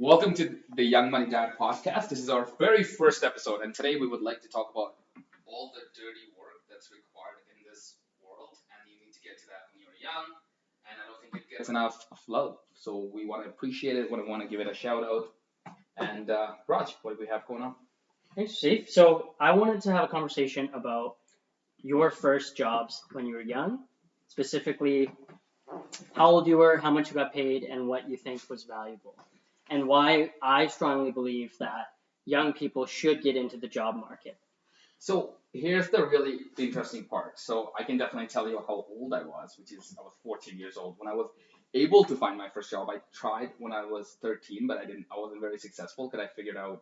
Welcome to the Young Money Dad podcast. This is our very first episode, and today we would like to talk about all the dirty work that's required in this world, and you need to get to that when you're young, and I don't think it gets enough love. So we want to appreciate it, we want to give it a shout out. And Raj, what do we have going on? Hey, Steve. So I wanted to have a conversation about your first jobs when you were young, specifically how old you were, how much you got paid, and what you think was valuable, and why I strongly believe that young people should get into the job market. So here's the really interesting part. So I can definitely tell you how old I was, which is I was 14 years old when I was able to find my first job. I tried when I was 13, but I wasn't very successful because I figured out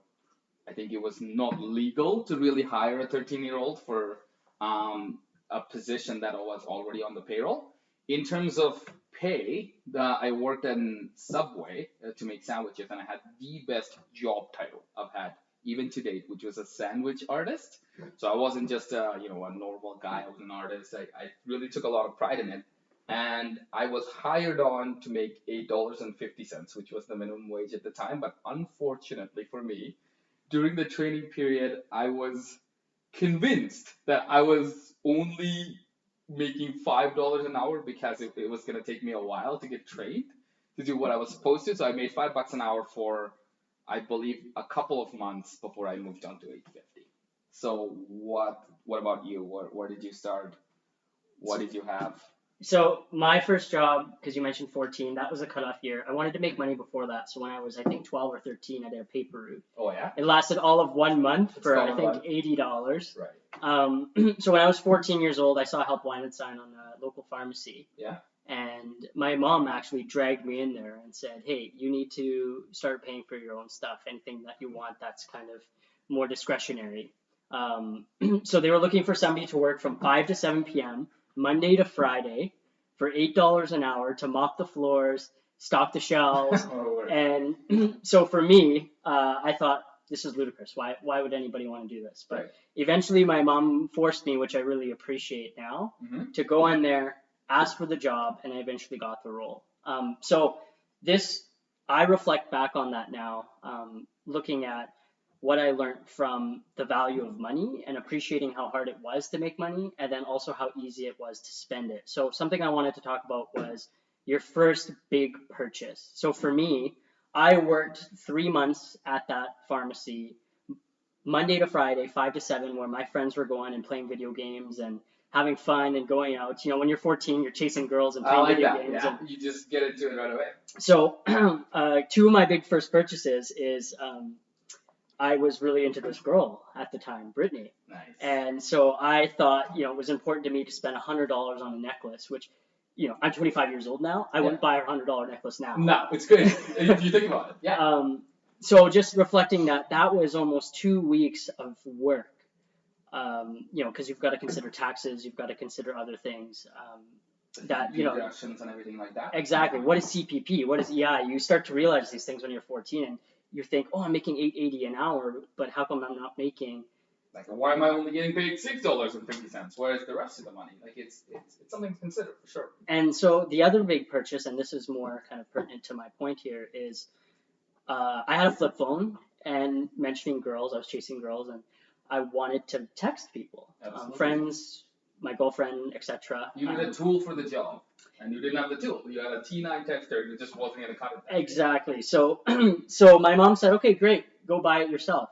I think it was not legal to really hire a 13-year-old for a position that was already on the payroll. In terms of pay, I worked in Subway to make sandwiches, and I had the best job title I've had even to date, which was a sandwich artist. So I wasn't just a normal guy. I was an artist. I really took a lot of pride in it, and I was hired on to make $8.50, which was the minimum wage at the time. But unfortunately for me, during the training period, I was convinced that I was only making $5 an hour because it was going to take me a while to get trained to do what I was supposed to. So I made $5 an hour for, I believe, a couple of months before I moved on to 850. So what about you? Where did you start? What did you have? So my first job, because you mentioned 14, that was a cutoff year. I wanted to make money before that. So when I was, I think, 12 or 13, I did a paper route. Oh, yeah? It lasted all of 1 month for, I think, $80. Right. So when I was 14 years old, I saw a help wanted sign on a local pharmacy. Yeah. And my mom actually dragged me in there and said, hey, you need to start paying for your own stuff. Anything that you want that's kind of more discretionary. So they were looking for somebody to work from 5 to 7 p.m., Monday to Friday, for $8 an hour to mop the floors, stock the shelves. And so for me, I thought, this is ludicrous. Why would anybody want to do this? But eventually my mom forced me, which I really appreciate now, to go in there, ask for the job, and I eventually got the role. So I reflect back on that now, looking at what I learned from the value of money and appreciating how hard it was to make money, and then also how easy it was to spend it. So something I wanted to talk about was your first big purchase. So for me, I worked 3 months at that pharmacy, Monday to Friday, 5 to 7, where my friends were going and playing video games and having fun and going out. You know, when you're 14, you're chasing girls and playing video games. Yeah. You just get into it right away. So two of my big first purchases is I was really into this girl at the time, Brittany. Nice. And so I thought, it was important to me to spend $100 on a necklace, which, I'm 25 years old now. I wouldn't buy a $100 necklace now. No, it's good if you think about it. Yeah. So just reflecting that was almost 2 weeks of work, because you've got to consider taxes, you've got to consider other things. Deductions and everything like that. Exactly. What is CPP? What is EI? You start to realize these things when you're 14, and you think, oh, I'm making $8.80 an hour, but how come I'm not making? Like, why am I only getting paid $6.50? Where's the rest of the money? Like, it's something to consider for sure. And so the other big purchase, and this is more kind of pertinent to my point here, is I had a flip phone, and mentioning girls, I was chasing girls, and I wanted to text people, friends, my girlfriend, etc. You need a tool for the job, and you didn't have the tool. You had a T9 texter, you just wasn't going to cut it. Exactly. So my mom said, okay, great, go buy it yourself.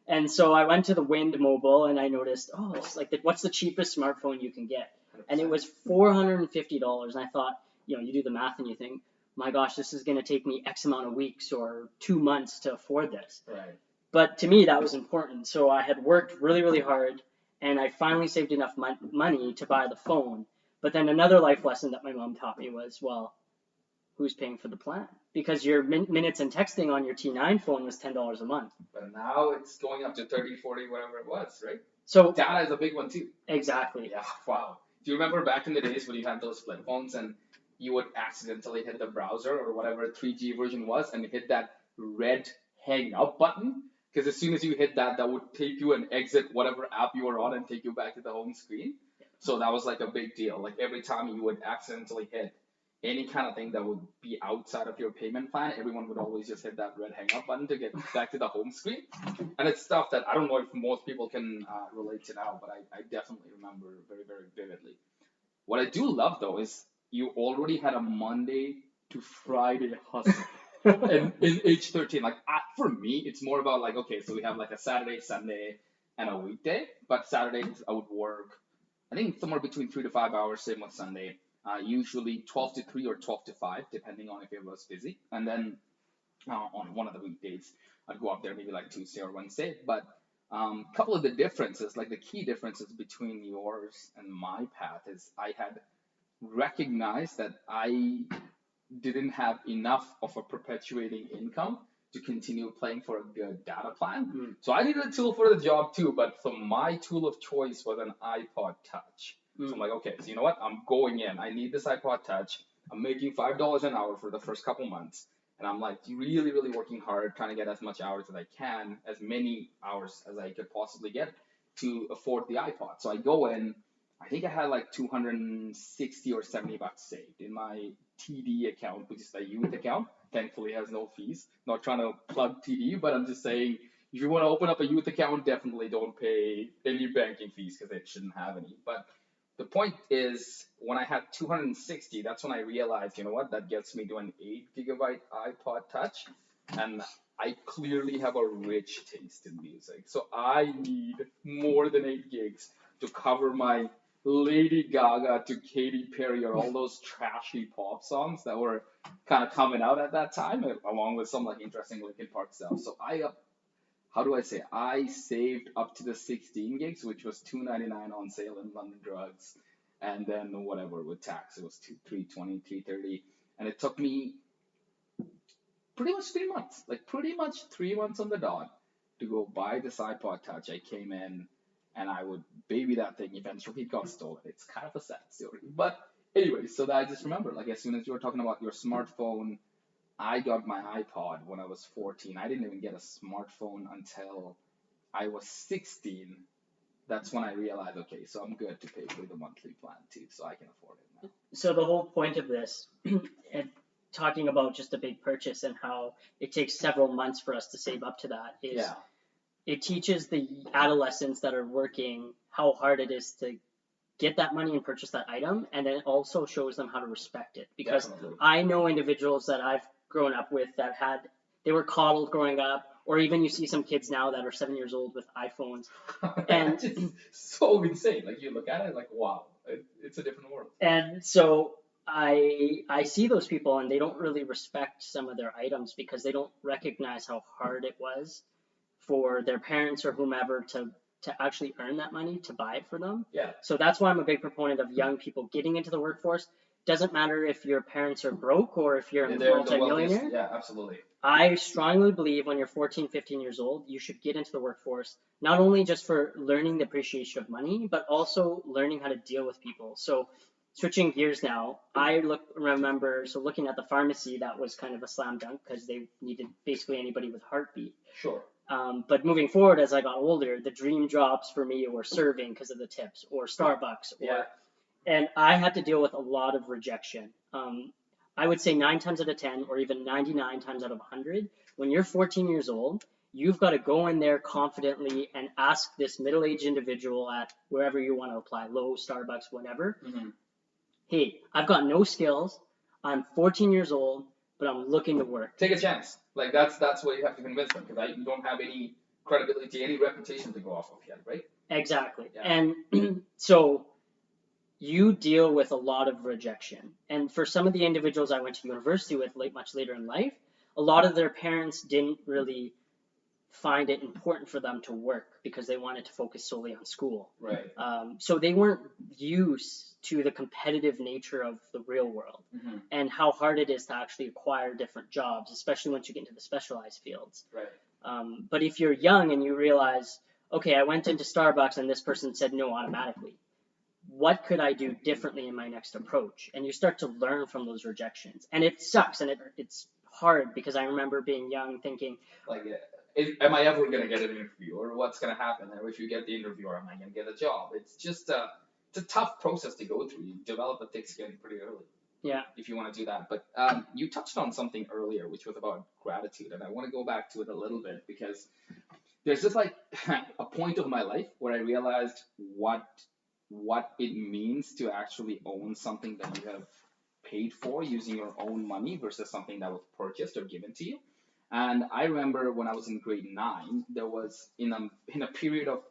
And so I went to the Wind Mobile, and I noticed, it's like, what's the cheapest smartphone you can get? 100%. And it was $450, and I thought, you do the math and you think, my gosh, this is going to take me X amount of weeks or 2 months to afford this. Right. But to me, that was important. So I had worked really, really hard, and I finally saved enough money to buy the phone. But then another life lesson that my mom taught me was, well, who's paying for the plan? Because your minutes and texting on your T9 phone was $10 a month. But now it's going up to 30, 40, whatever it was, right? So data is a big one too. Exactly. Yeah, wow. Do you remember back in the days when you had those flip phones and you would accidentally hit the browser or whatever 3G version was and hit that red hang up button? Because as soon as you hit that, that would take you and exit whatever app you were on and take you back to the home screen. So that was like a big deal. Like every time you would accidentally hit, any kind of thing that would be outside of your payment plan, everyone would always just hit that red hang up button to get back to the home screen. And it's stuff that I don't know if most people can relate to now, but I definitely remember very, very vividly. What I do love though is you already had a Monday to Friday hustle. And in age 13, like for me, it's more about like, okay, so we have like a Saturday, Sunday, and a weekday. But Saturdays I would work, I think somewhere between 3 to 5 hours, same with Sunday. Usually 12 to 3 or 12 to 5, depending on if it was busy. And then on one of the weekdays, I'd go up there maybe like Tuesday or Wednesday. But couple of the differences, like the key differences between yours and my path is I had recognized that I didn't have enough of a perpetuating income to continue playing for a good data plan. Mm. So I needed a tool for the job too, but so my tool of choice was an iPod Touch. So I'm like, okay, so you know what? I'm going in. I need this iPod Touch. I'm making $5 an hour for the first couple months. And I'm like really, really working hard, trying to get as much hours as I can, as many hours as I could possibly get to afford the iPod. So I go in, I think I had like 260 or 70 bucks saved in my TD account, which is the youth account. Thankfully, it has no fees. Not trying to plug TD, but I'm just saying if you want to open up a youth account, definitely don't pay any banking fees because it shouldn't have any. But the point is, when I had 260, that's when I realized, you know what, that gets me to an 8 gigabyte iPod Touch, and I clearly have a rich taste in music. So I need more than 8 gigs to cover my Lady Gaga to Katy Perry or all those trashy pop songs that were kind of coming out at that time, along with some like interesting Linkin Park stuff. So how do I say? I saved up to the 16 gigs, which was $2.99 on sale in London Drugs, and then whatever with tax, it was 320, 330, and it took me pretty much 3 months, like pretty much 3 months on the dot, to go buy this iPod Touch. I came in and I would baby that thing. Eventually, it got stolen. It's kind of a sad story, but anyway. So that I just remember, like as soon as you were talking about your smartphone, I got my iPod when I was 14. I didn't even get a smartphone until I was 16. That's when I realized, okay, so I'm good to pay for the monthly plan too, so I can afford it now. So the whole point of this, and talking about just a big purchase and how it takes several months for us to save up to that, is Yeah, it teaches the adolescents that are working how hard it is to get that money and purchase that item, and then it also shows them how to respect it. Because definitely. I know individuals that I've grown up with that they were coddled growing up, or even you see some kids now that are 7 years old with iPhones. And It's just so insane. Like you look at it, like wow, it's a different world. And so I see those people and they don't really respect some of their items because they don't recognize how hard it was for their parents or whomever to actually earn that money to buy it for them. Yeah, So that's why I'm a big proponent of young people getting into the workforce. Doesn't matter if your parents are broke or if you're a they're the multimillionaire. wealthiest. Yeah, absolutely. I strongly believe when you're 14, 15 years old, you should get into the workforce, not only just for learning the appreciation of money, but also learning how to deal with people. So switching gears now, remember looking at the pharmacy, that was kind of a slam dunk because they needed basically anybody with heartbeat. Sure. But moving forward, as I got older, the dream jobs for me were serving because of the tips, or Starbucks, Yeah. and I had to deal with a lot of rejection. I would say 9 times out of 10, or even 99 times out of 100, when you're 14 years old, you've got to go in there confidently and ask this middle-aged individual at wherever you want to apply, Lowe's, Starbucks, whatever, hey, I've got no skills, I'm 14 years old, but I'm looking to work. Take a chance. Like that's what you have to convince them because you don't have any credibility, any reputation to go off of yet, right? Exactly. Yeah. And so you deal with a lot of rejection. And for some of the individuals I went to university with much later in life, a lot of their parents didn't really find it important for them to work because they wanted to focus solely on school. Right. So they weren't used to the competitive nature of the real world and how hard it is to actually acquire different jobs, especially once you get into the specialized fields. Right. But if you're young and you realize, okay, I went into Starbucks and this person said no automatically, what could I do differently in my next approach? And you start to learn from those rejections. And it sucks and it's hard because I remember being young thinking, like, am I ever going to get an interview, or what's going to happen? Or if you get the interview, or am I going to get a job? It's just it's a tough process to go through. You develop a thick skin pretty early. Yeah. if you want to do that. But you touched on something earlier, which was about gratitude, and I want to go back to it a little bit because there's just like a point of my life where I realized what it means to actually own something that you have paid for using your own money versus something that was purchased or given to you. And I remember when I was in grade 9, there was in a period of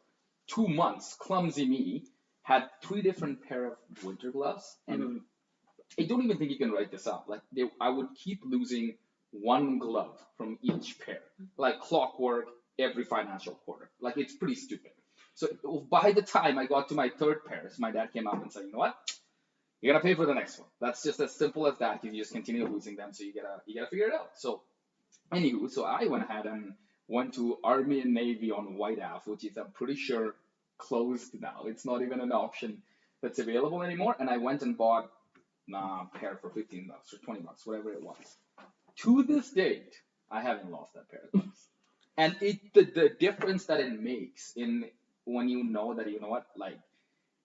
2 months, clumsy me had 3 different pair of winter gloves, and Mm-hmm. I don't even think you can write this up. Like I would keep losing one glove from each pair, like clockwork every financial quarter. Like it's pretty stupid. So by the time I got to my third pair, my dad came up and said, "You know what? You're gonna pay for the next one." That's just as simple as that. You just continue losing them, so you gotta figure it out. So anywho, so I went ahead and went to Army and Navy on White Ave, which is I'm pretty sure closed now. It's not even an option that's available anymore. And I went and bought a pair for $15 or $20, whatever it was. To this date, I haven't lost that pair of gloves. And the difference that it makes in when you know that you know what, like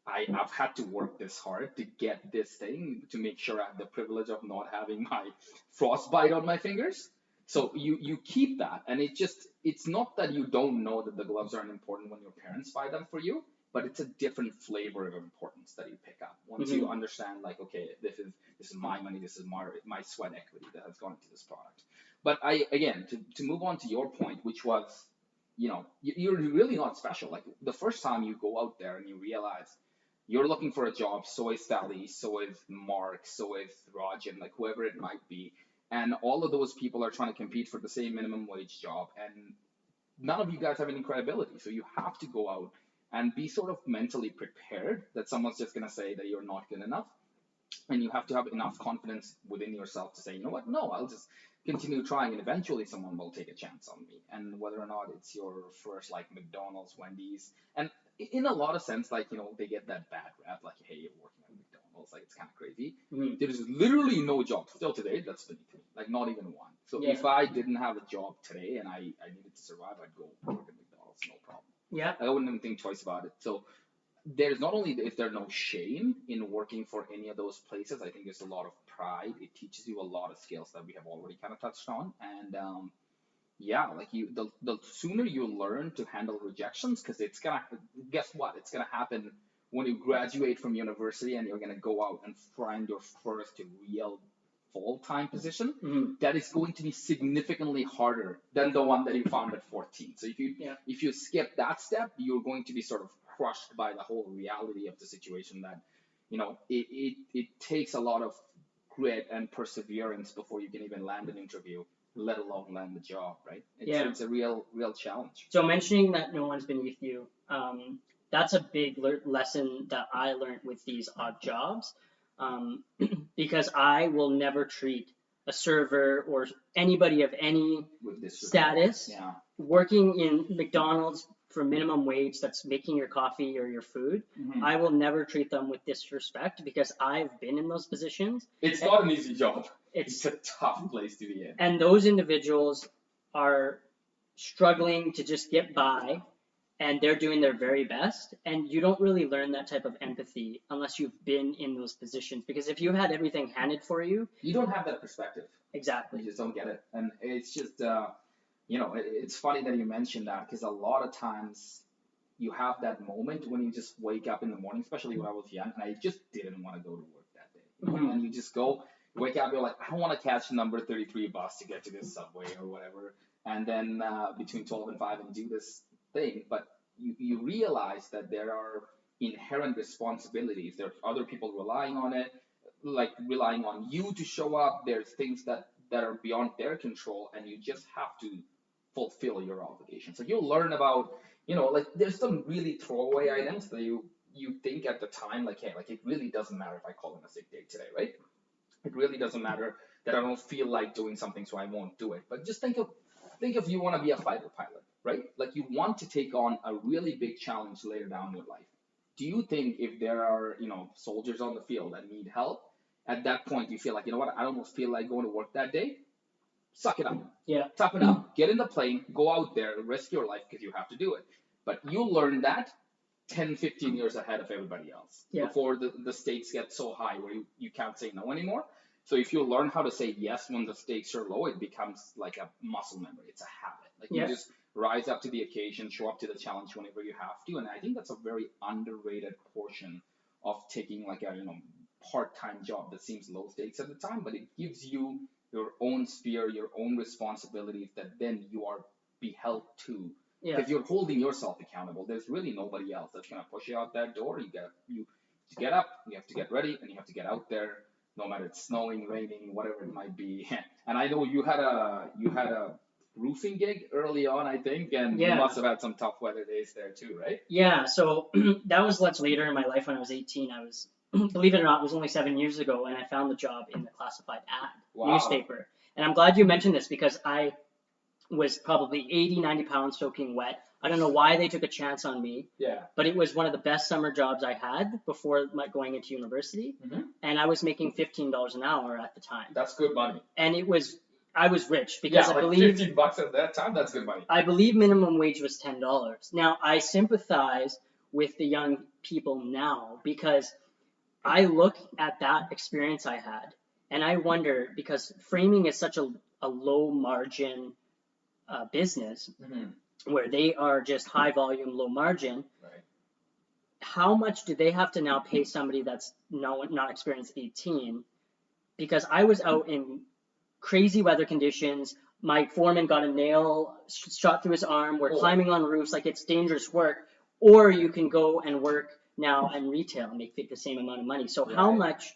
I've had to work this hard to get this thing to make sure I have the privilege of not having my frostbite on my fingers. So you keep that, and it's not that you don't know that the gloves aren't important when your parents buy them for you, but it's a different flavor of importance that you pick up once you Mm-hmm. understand, like, okay, this is my money, this is my sweat equity that has gone into this product. But I again to move on to your point, which was, you're really not special. Like the first time you go out there and you realize you're looking for a job, so is Sally, so is Mark, so is Rajan, like whoever it might be. And all of those people are trying to compete for the same minimum wage job. And none of you guys have any credibility. So you have to go out and be sort of mentally prepared that someone's just going to say that you're not good enough. And you have to have enough confidence within yourself to say, you know what, no, I'll just continue trying, and eventually someone will take a chance on me. And whether or not it's your first, like McDonald's, Wendy's, and in a lot of sense, like, they get that bad rap, like, hey, you're working at McDonald's, like, it's kind of crazy. Mm-hmm. There's literally no job still today that's beneath me, like, not even one. So Yeah. if I didn't have a job today and I needed to survive, I'd go work at McDonald's, no problem. Yeah. I wouldn't even think twice about it. So there's not only is there no shame in working for any of those places, I think there's a lot of pride. It teaches you a lot of skills that we have already kind of touched on. And yeah, like the sooner you learn to handle rejections, because guess what? It's gonna happen when you graduate from university and you're gonna go out and find your first real full-time position. Mm-hmm. That is going to be significantly harder than the one that you found at 14. So Yeah. if you skip that step, you're going to be sort of crushed by the whole reality of the situation that, it takes a lot of grit and perseverance before you can even land an interview, let alone land the job, right? Yeah. It's a real challenge. So mentioning that no one's beneath you, that's a big lesson that I learned with these odd jobs, because I will never treat a server or anybody of any With this status Yeah. working in McDonald's for minimum wage that's making your coffee or your food. Mhm. I will never treat them with disrespect because I've been in those positions. It's not an easy job. It's It's a tough place to be in. and those individuals are struggling to just get by, and they're doing their very best, and you don't really learn that type of empathy unless you've been in those positions, because if you had everything handed for you, You don't have that perspective. exactly. You just don't get it. And it's just, it's funny that you mentioned that, because a lot of times you have that moment when you just wake up in the morning, especially when I was young, and I just didn't want to go to work that day. Mhm. And you just go, wake up, you're like, I don't want to catch the number 33 bus to get to this subway or whatever, and then between 12 and 5 and do this thing. But you realize that there are inherent responsibilities. There are other people relying on it, like relying on you to show up. There's things that are beyond their control, and you just have to fulfill your obligation. So you'll learn about, like there's some really throwaway items that you think at the time, like, hey, like it really doesn't matter if I call in a sick day today, right? It really doesn't matter that I don't feel like doing something, so I won't do it. But just think of you want to be a fighter pilot, right? Like you want to take on a really big challenge later down in your life. Do you think if there are, soldiers on the field that need help, at that point you feel like, you know what, I almost feel like going to work that day? Suck it up. Yeah. Toughen up. Get in the plane. Go out there. Risk your life because you have to do it. But you learn that 10, 15 years ahead of everybody else Yeah. before the stakes get so high where you can't say no anymore. So if you learn how to say yes when the stakes are low, it becomes like a muscle memory. It's a habit. Like you Yeah. just rise up to the occasion, show up to the challenge whenever you have to. And I think that's a very underrated portion of taking like a part-time job that seems low stakes at the time, but it gives you your own sphere, your own responsibilities that then you are beheld to Yeah. because you're holding yourself accountable. There's really nobody else that's gonna push you out that door. You to get up, you have to get ready, and you have to get out there, no matter it's snowing, raining, whatever it might be. And I know you had a roofing gig early on, I think, and you Yeah. must have had some tough weather days there too, right? Yeah, so that was much later in my life when I was 18. I was, believe it or not, it was only 7 years ago, and I found the job in the classified ad Wow. newspaper. And I'm glad you mentioned this because I was probably 80, 90 pounds soaking wet. I don't know why they took a chance on me, Yeah. but it was one of the best summer jobs I had before going into university. Mm-hmm. And I was making $15 an hour at the time. That's good money. And I was rich because Yeah, I like believe $15 at that time. That's good money. I believe minimum wage was $10. Now, I sympathize with the young people now because I look at that experience I had and I wonder, because framing is such a low margin business Mm-hmm. where they are just high volume, low margin, Right. how much do they have to now pay somebody that's not experienced 18? Because I was out in crazy weather conditions. My foreman got a nail shot through his arm. We're climbing on roofs, like it's dangerous work. Or you can go and work now and retail and make the same amount of money. So how much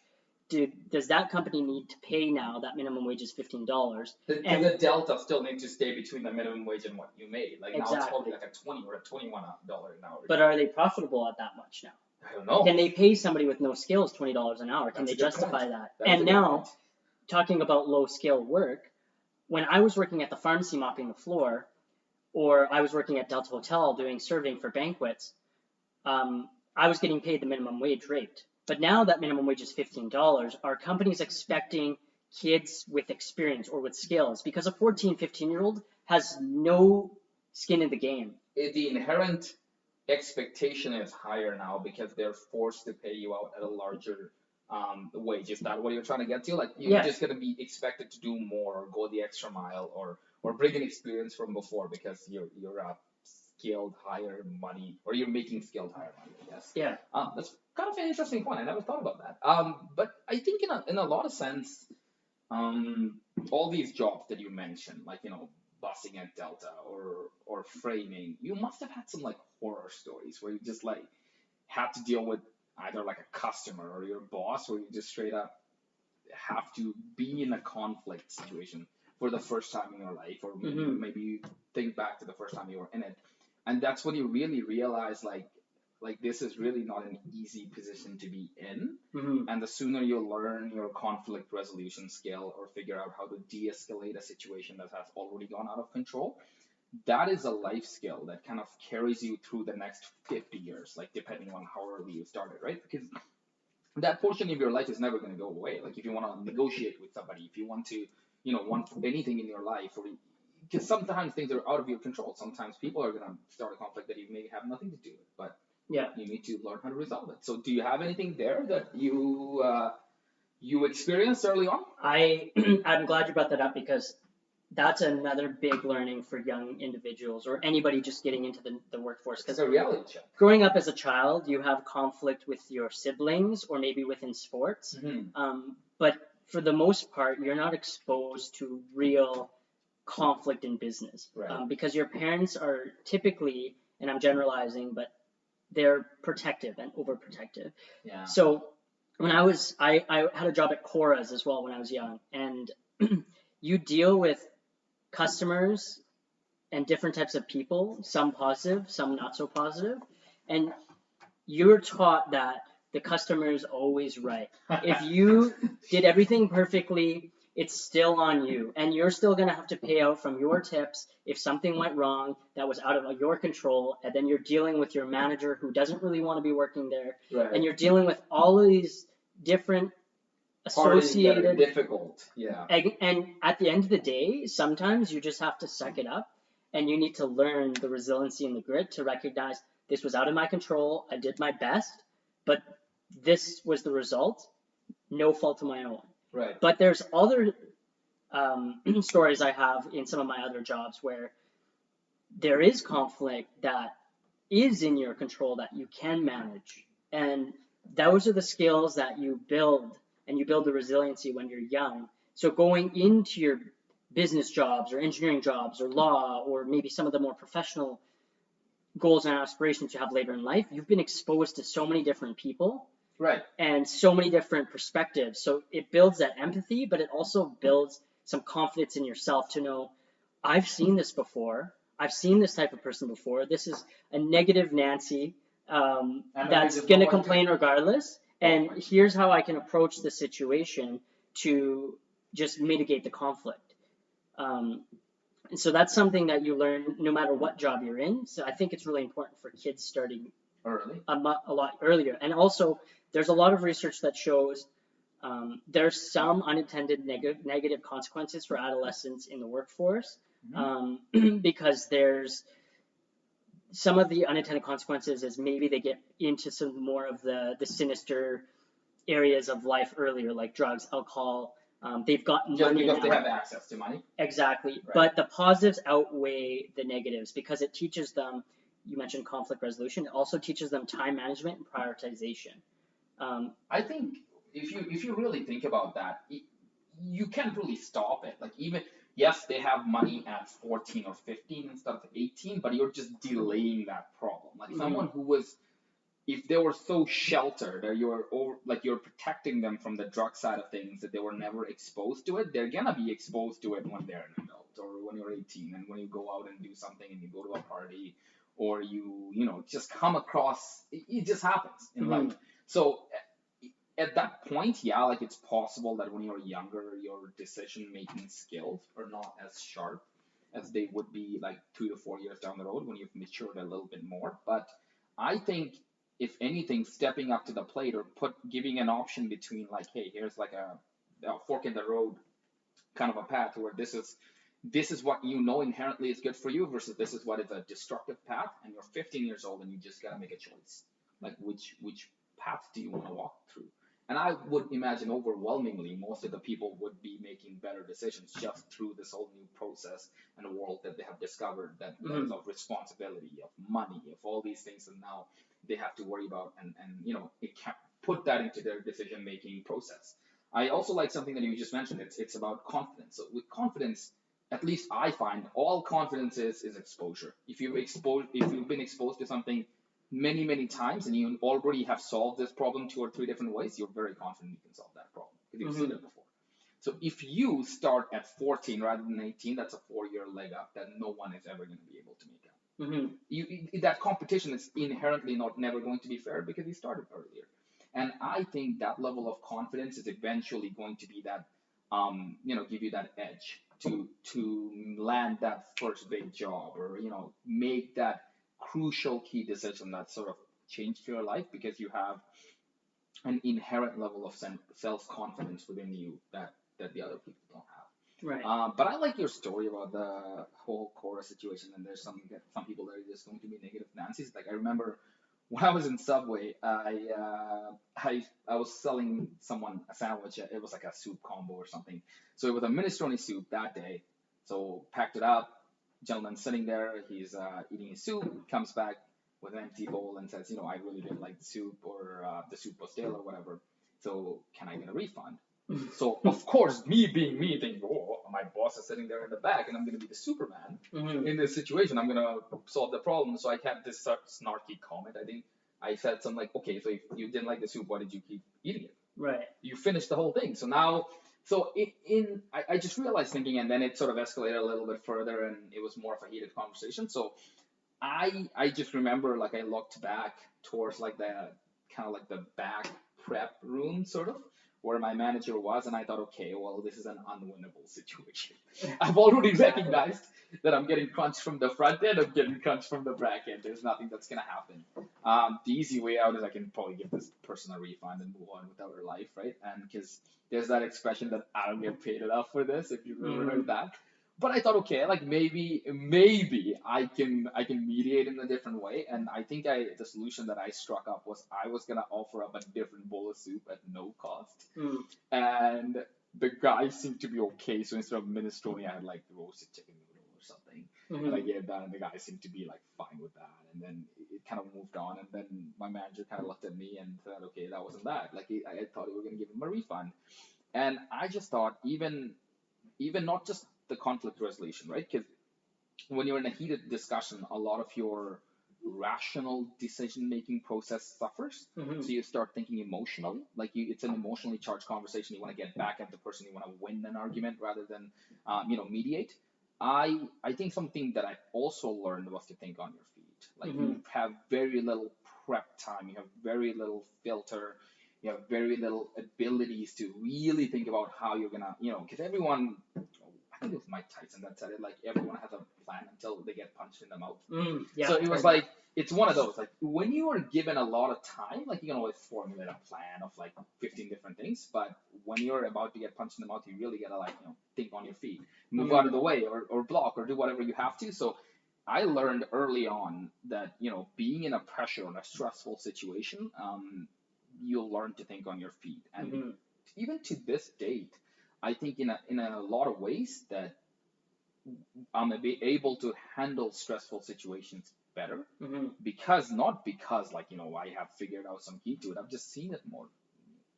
does that company need to pay now? That minimum wage is $15. And the delta still needs to stay between the minimum wage and what you made. Like now it's Exactly. probably like a $20 or a $21 an hour. But are they profitable at that much now? I don't know. Can they pay somebody with no skills $20 an hour? Can That's they a good justify point. that? That is a And good now, point. talking about low skill work, when I was working at the pharmacy mopping the floor, or I was working at Delta Hotel doing serving for banquets, I was getting paid the minimum wage rate. But now that minimum wage is $15, are companies expecting kids with experience or with skills? Because a 14, 15-year-old has no skin in the game. The inherent expectation is higher now because they're forced to pay you out at a larger wage. Is that what you're trying to get to? Like you're just gonna be expected to do more or go the extra mile or bring an experience from before because you're a skilled higher money or you're making skilled higher money, I guess. Yeah. That's kind of an interesting point. I never thought about that. But I think in a lot of sense, all these jobs that you mentioned, like busing at Delta or framing, you must have had some like horror stories where you just like had to deal with either like a customer or your boss, or you just straight up have to be in a conflict situation for the first time in your life, or maybe you think back to the first time you were in it, and that's when you really realize like this is really not an easy position to be in. And the sooner you learn your conflict resolution skill or figure out how to de-escalate a situation that has already gone out of control, that is a life skill that kind of carries you through the next 50 years, like depending on how early you started, right? Because that portion of your life is never going to go away. Like if you want to negotiate with somebody, if you want to, want anything in your life, or because sometimes things are out of your control. Sometimes people are going to start a conflict that you may have nothing to do with, but you need to learn how to resolve it. So do you have anything there that you experienced early on? I'm glad you brought that up because that's another big learning for young individuals or anybody just getting into the workforce. Because a reality check. Growing up as a child, you have conflict with your siblings or maybe within sports. But for the most part, you're not exposed to real conflict in business. Right. Because your parents are typically, and I'm generalizing, but they're protective and overprotective. Yeah. So when I had a job at Cora's as well when I was young, and you deal with customers and different types of people, some positive, some not so positive, and you're taught that the customer is always right. If you did everything perfectly, it's still on you, and you're still going to have to pay out from your tips if something went wrong that was out of your control, and then you're dealing with your manager who doesn't really want to be working there, and you're dealing with all of these different associated that are difficult. Yeah. And at the end of the day, sometimes you just have to suck it up, and you need to learn the resiliency and the grit to recognize This was out of my control. I did my best, but this was the result. No fault of my own. Right. But there's other stories I have in some of my other jobs where there is conflict that is in your control that you can manage. And those are the skills that you build, and you build the resiliency when you're young. So going into your business jobs or engineering jobs or law or maybe some of the more professional goals and aspirations you have later in life, you've been exposed to so many different people. Right. And so many different perspectives. So it builds that empathy, but it also builds some confidence in yourself to know, I've seen this before. I've seen this type of person before. This is a negative Nancy that's going to complain regardless. And here's how I can approach the situation to just mitigate the conflict. And so that's something that you learn no matter what job you're in. So I think it's really important for kids starting early, a lot earlier. And also, there's a lot of research that shows there's some unintended negative consequences for adolescents in the workforce, because there's some of the unintended consequences is maybe they get into some more of the sinister areas of life earlier, like drugs, alcohol. They've got just money because now. they have access to money. Exactly. Right. But the positives outweigh the negatives because it teaches them, you mentioned conflict resolution, it also teaches them time management and prioritization. I think if you really think about that, you can't really stop it. Like even yes, they have money at 14 or 15 instead of 18, but you're just delaying that problem. Like someone who was, if they were so sheltered or you're protecting them from the drug side of things that they were never exposed to it, they're gonna be exposed to it when they're an adult or when you're 18 and when you go out and do something and you go to a party or you just come across, it just happens in life. So at that point, yeah, like it's possible that when you're younger, your decision-making skills are not as sharp as they would be like 2 to 4 years down the road when you've matured a little bit more. But I think if anything, stepping up to the plate or giving an option between like, hey, here's like a fork in the road kind of a path where this is what you know inherently is good for you versus this is what is a destructive path, and you're 15 years old and you just gotta make a choice, like which path do you want to walk through. And I would imagine overwhelmingly most of the people would be making better decisions just through this whole new process and a world that they have discovered that is of responsibility, of money, of all these things that now they have to worry about, and it can put that into their decision making process. I also like something that you just mentioned. It's about confidence. So with confidence, at least I find all confidence is exposure. If you've been exposed to something many times and you already have solved this problem 2 or 3 different ways, you're very confident you can solve that problem because you've seen it before. So if you start at 14 rather than 18, that's a 4-year leg up that no one is ever going to be able to make up. That competition is inherently never going to be fair because you started earlier. And I think that level of confidence is eventually going to be that, give you that edge to land that first big job or, make that crucial key decision that sort of changed your life because you have an inherent level of self-confidence within you that the other people don't have. Right. But I like your story about the whole Cora situation, and there's some people that are just going to be negative Nancy's. Like I remember when I was in Subway, I was selling someone a sandwich. It was like a soup combo or something. So it was a minestrone soup that day. So packed it up. Gentleman sitting there, he's eating his soup, comes back with an empty bowl and says, I really didn't like the soup or the soup was stale or whatever. So can I get a refund? So of course, me being me, thinking, oh, my boss is sitting there in the back and I'm going to be the Superman in this situation. I'm going to solve the problem. So I had this snarky comment. I think I said something like, okay, so if you didn't like the soup, why did you keep eating it? Right. You finished the whole thing. So now, I just realized thinking, and then it sort of escalated a little bit further, and it was more of a heated conversation. So I just remember, like, I looked back towards like the kind of like the back prep room, sort of, where my manager was, and I thought, okay, well, this is an unwinnable situation. I've already recognized that I'm getting crunched from the front end, I'm getting crunched from the back end. There's nothing that's gonna happen. The easy way out is I can probably give this person a refund and move on with our life, right? And because there's that expression that I don't get paid enough for this, if you've ever heard that. but I thought, okay, like maybe I can mediate in a different way. And I think the solution that I struck up was I was gonna offer up a different bowl of soup at no cost. Mm. And the guy seemed to be okay. So instead of minestrone, I had like roasted chicken noodle or something. And I Mm-hmm. gave that, and the guy seemed to be like fine with that. And then it kind of moved on. And then my manager kind of looked at me and said, okay, that wasn't that. Like I thought we were gonna give him a refund. And I just thought even not just the conflict resolution, right? Because when you're in a heated discussion, a lot of your rational decision making process suffers. Mm-hmm. So you start thinking emotionally, like it's an emotionally charged conversation. You want to get back at the person, you want to win an argument rather than, mediate. I think something that I also learned was to think on your feet. Like Mm-hmm. you have very little prep time, you have very little filter, you have very little abilities to really think about how you're gonna, because everyone, I think it was Mike Tyson that said it, like everyone has a plan until they get punched in the mouth. Yeah, So it was like, it's one of those, like when you are given a lot of time, like you can always formulate a plan of like 15 different things, but when you're about to get punched in the mouth, you really gotta like, think on your feet, move out of the way or block or do whatever you have to. So I learned early on that, being in a pressure or a stressful situation, you'll learn to think on your feet. And Mm-hmm. even to this date, I think in a lot of ways that I'm able to handle stressful situations better Mm-hmm. not because like I have figured out some key to it. I've just seen it more.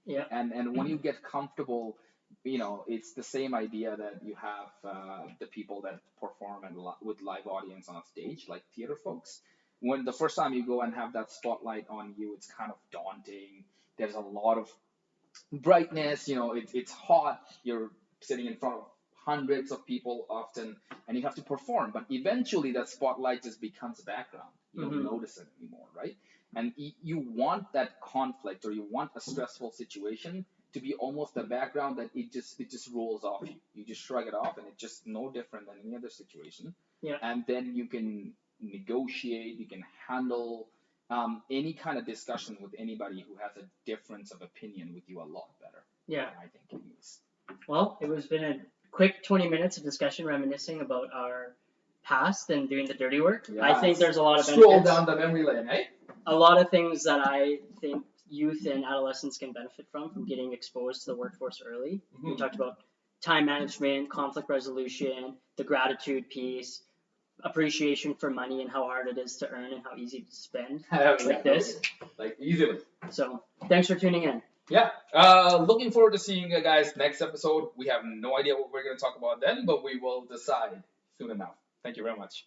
Yeah. And when you get comfortable, it's the same idea that you have the people that perform with live audience on a stage, like theater folks. When the first time you go and have that spotlight on you, it's kind of daunting. There's a lot of brightness, it's hot, you're sitting in front of hundreds of people often, and you have to perform, but eventually that spotlight just becomes background. You don't Mm-hmm. notice it anymore, right? And you want that conflict, or you want a stressful situation to be almost the background, that it just rolls off you. You just shrug it off, and it's just no different than any other situation. Yeah. And then you can negotiate, you can handle any kind of discussion with anybody who has a difference of opinion with you a lot better. Yeah. I think it is. Well, it was been a quick 20 minutes of discussion reminiscing about our past and doing the dirty work. Yeah, I think there's a lot of stroll benefits. down the memory lane, eh? A lot of things that I think youth and adolescents can benefit from getting exposed to the workforce early. We talked about time management, conflict resolution, the gratitude piece, appreciation for money and how hard it is to earn and how easy to spend like this. Like easily. So thanks for tuning in. Yeah. Looking forward to seeing you guys next episode. We have no idea what we're going to talk about then, but we will decide soon enough. Thank you very much.